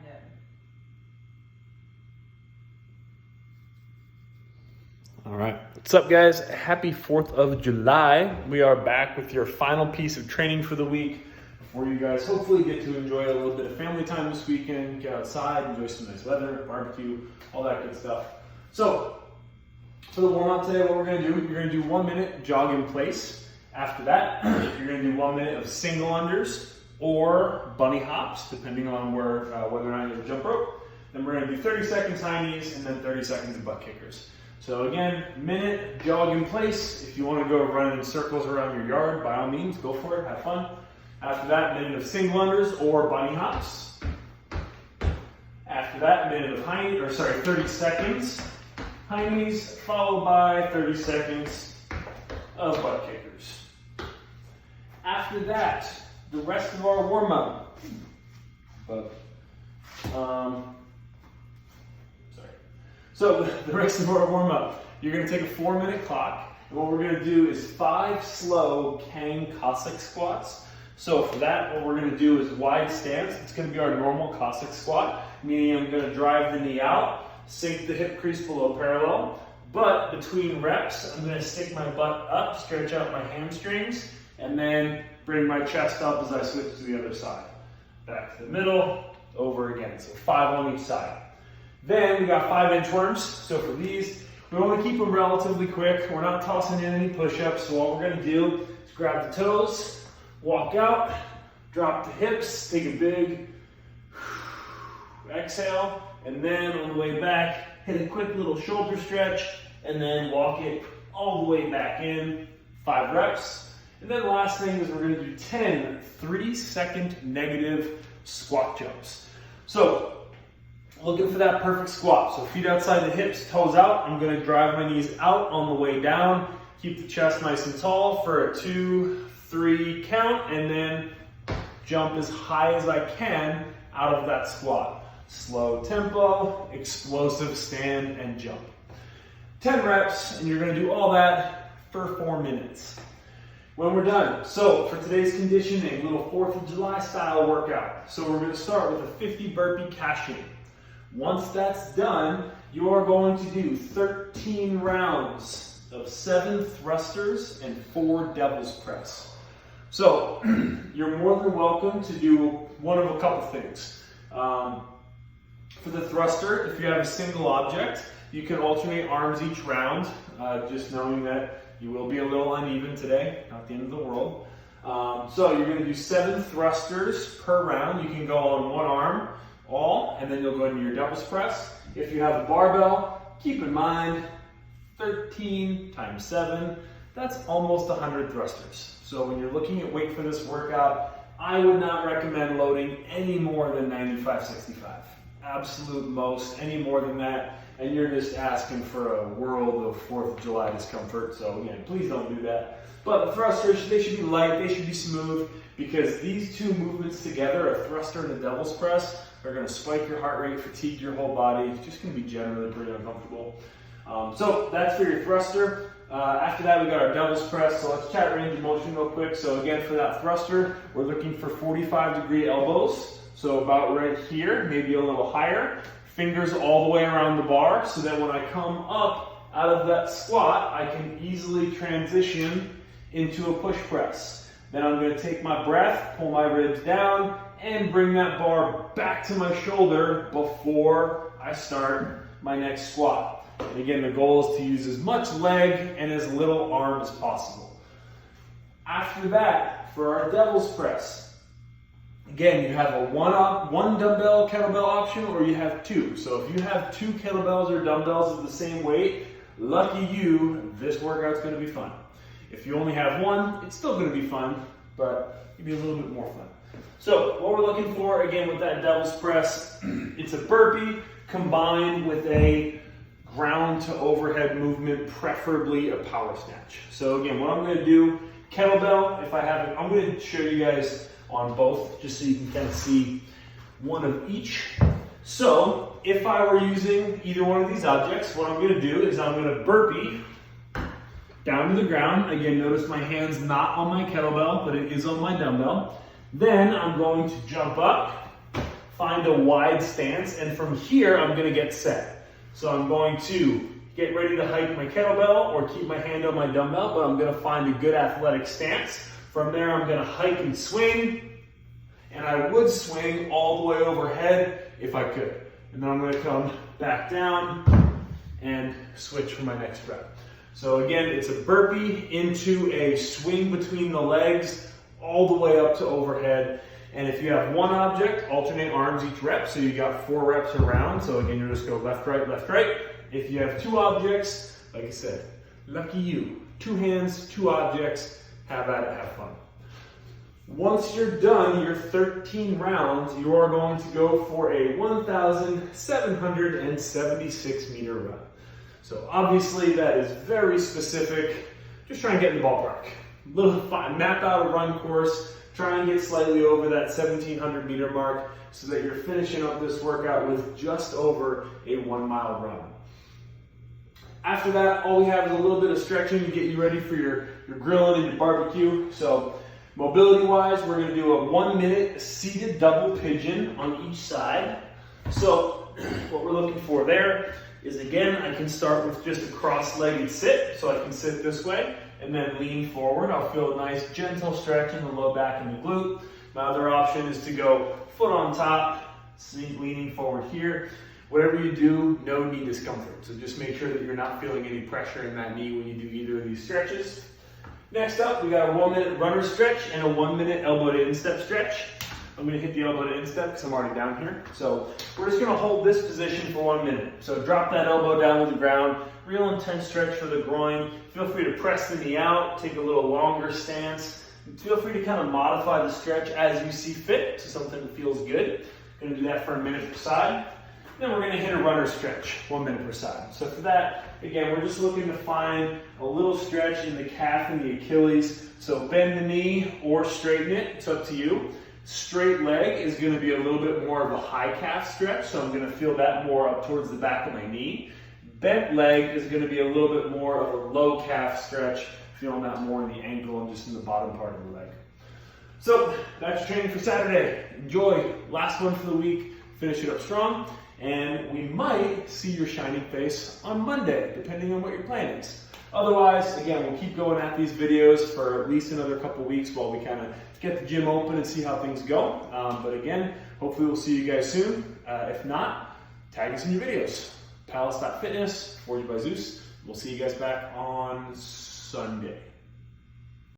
did. All right, what's up guys? Happy 4th of July. We are back with your final piece of training for the week before you guys hopefully get to enjoy a little bit of family time this weekend, get outside, enjoy some nice weather, barbecue, all that good stuff. So, for the warm-up today, what we're gonna do, you're gonna do 1 minute jog in place. After that, you're gonna do 1 minute of single unders or bunny hops, depending on whether or not you have a jump rope. Then we're gonna do 30 seconds high knees and then 30 seconds of butt kickers. So again, minute, jog in place. If you want to go run in circles around your yard, by all means, go for it, have fun. After that, minute of single unders or bunny hops. After that, minute of 30 seconds high knees, followed by 30 seconds of butt kickers. After that, the rest of our warm-up. So the rest of our warm-up, you're going to take a 4-minute clock, and what we're going to do is 5 slow Kang Cossack squats. So for that, what we're going to do is wide stance. It's going to be our normal Cossack squat, meaning I'm going to drive the knee out, sink the hip crease below parallel, but between reps, I'm going to stick my butt up, stretch out my hamstrings, and then bring my chest up as I switch to the other side. Back to the middle, over again. So 5 on each side. Then we got 5 inchworms. So for these, we want to keep them relatively quick. We're not tossing in any push-ups. So what we're going to do is grab the toes, walk out, drop the hips, take a big exhale, and then on the way back, hit a quick little shoulder stretch, and then walk it all the way back in, 5 reps. And then the last thing is we're going to do 10 3-second negative squat jumps. So looking for that perfect squat. So feet outside the hips, toes out. I'm going to drive my knees out on the way down. Keep the chest nice and tall for a 2, 3 count, and then jump as high as I can out of that squat. Slow tempo, explosive stand and jump. 10 reps, and you're going to do all that for 4 minutes. When we're done, so for today's conditioning, little 4th of July style workout. So we're going to start with a 50 burpee caching. Once that's done, you are going to do 13 rounds of 7 thrusters and 4 devil's press. So you're more than welcome to do one of a couple things. For the thruster, if you have a single object, you can alternate arms each round, just knowing that you will be a little uneven today, not the end of the world. So you're going to do 7 thrusters per round. You can go on one arm, and then you'll go into your devil's press. If you have a barbell, keep in mind 13 times 7, that's almost 100 thrusters. So when you're looking at weight for this workout, I would not recommend loading any more than 95, 65. Absolute most, any more than that, and you're just asking for a world of 4th of July discomfort. So again, please don't do that. But the thrusters, they should be light, they should be smooth, because these two movements together, a thruster and a devil's press, are going to spike your heart rate, fatigue your whole body. It's just going to be generally pretty uncomfortable. So that's for your thruster. After that, we got our devil's press. So let's chat range of motion real quick. So again, for that thruster, we're looking for 45-degree elbows. So about right here, maybe a little higher. Fingers all the way around the bar, so that when I come up out of that squat, I can easily transition into a push press. Then I'm going to take my breath, pull my ribs down, and bring that bar back to my shoulder before I start my next squat. And again, the goal is to use as much leg and as little arm as possible. After that, for our devil's press, again, you have a one dumbbell kettlebell option, or you have 2. So if you have 2 kettlebells or dumbbells of the same weight, lucky you, this workout's going to be fun. If you only have 1, it's still going to be fun, but it'll be a little bit more fun. So what we're looking for, again, with that devil's press, it's a burpee combined with a ground to overhead movement, preferably a power snatch. So again, what I'm going to do, kettlebell, if I have it, I'm going to show you guys on both, just so you can kind of see one of each. So if I were using either one of these objects, what I'm going to do is I'm going to burpee down to the ground. Again, notice my hand's not on my kettlebell, but it is on my dumbbell. Then I'm going to jump up find a wide stance, and from here, I'm gonna get set. So I'm going to get ready to hike my kettlebell or keep my hand on my dumbbell, but I'm gonna find a good athletic stance. From there, I'm gonna hike and swing, and I would swing all the way overhead if I could. And then I'm gonna come back down and switch for my next rep. So again, it's a burpee into a swing between the legs, all the way up to overhead. And if you have one object, alternate arms each rep. So you got 4 reps around. So again, you just go left, right, left, right. If you have 2 objects, like I said, lucky you. 2 hands, 2 objects, have at it, have fun. Once you're done your 13 rounds, you are going to go for a 1,776 meter run. So obviously that is very specific. Just try and get in the ballpark. Map out a run course, try and get slightly over that 1,700 meter mark so that you're finishing up this workout with just over a 1 mile run. After that, all we have is a little bit of stretching to get you ready for your grilling and your barbecue. So mobility wise, we're gonna do a 1 minute seated double pigeon on each side. So what we're looking for there is, again, I can start with just a cross-legged sit. So I can sit this way and then lean forward. I'll feel a nice gentle stretch in the low back and the glute. My other option is to go foot on top, leaning forward here. Whatever you do, no knee discomfort. So just make sure that you're not feeling any pressure in that knee when you do either of these stretches. Next up, we got a 1 minute runner stretch and a 1 minute elbow to instep stretch. I'm gonna hit the elbow to instep because I'm already down here. So we're just gonna hold this position for 1 minute. So drop that elbow down to the ground, real intense stretch for the groin. Feel free to press the knee out, take a little longer stance. Feel free to kind of modify the stretch as you see fit to something that feels good. Gonna do that for a minute per side. Then we're gonna hit a runner stretch, 1 minute per side. So for that, again, we're just looking to find a little stretch in the calf and the Achilles. So bend the knee or straighten it, it's up to you. Straight leg is gonna be a little bit more of a high calf stretch, so I'm gonna feel that more up towards the back of my knee. Bent leg is gonna be a little bit more of a low calf stretch, feeling that more in the ankle and just in the bottom part of the leg. So that's your training for Saturday. Enjoy, last one for the week, finish it up strong. And we might see your shining face on Monday, depending on what your plan is. Otherwise, again, we'll keep going at these videos for at least another couple weeks while we kind of get the gym open and see how things go. But again, hopefully we'll see you guys soon. If not, tag us in your videos. Palace.fitness, Forged by Zeus. We'll see you guys back on Sunday.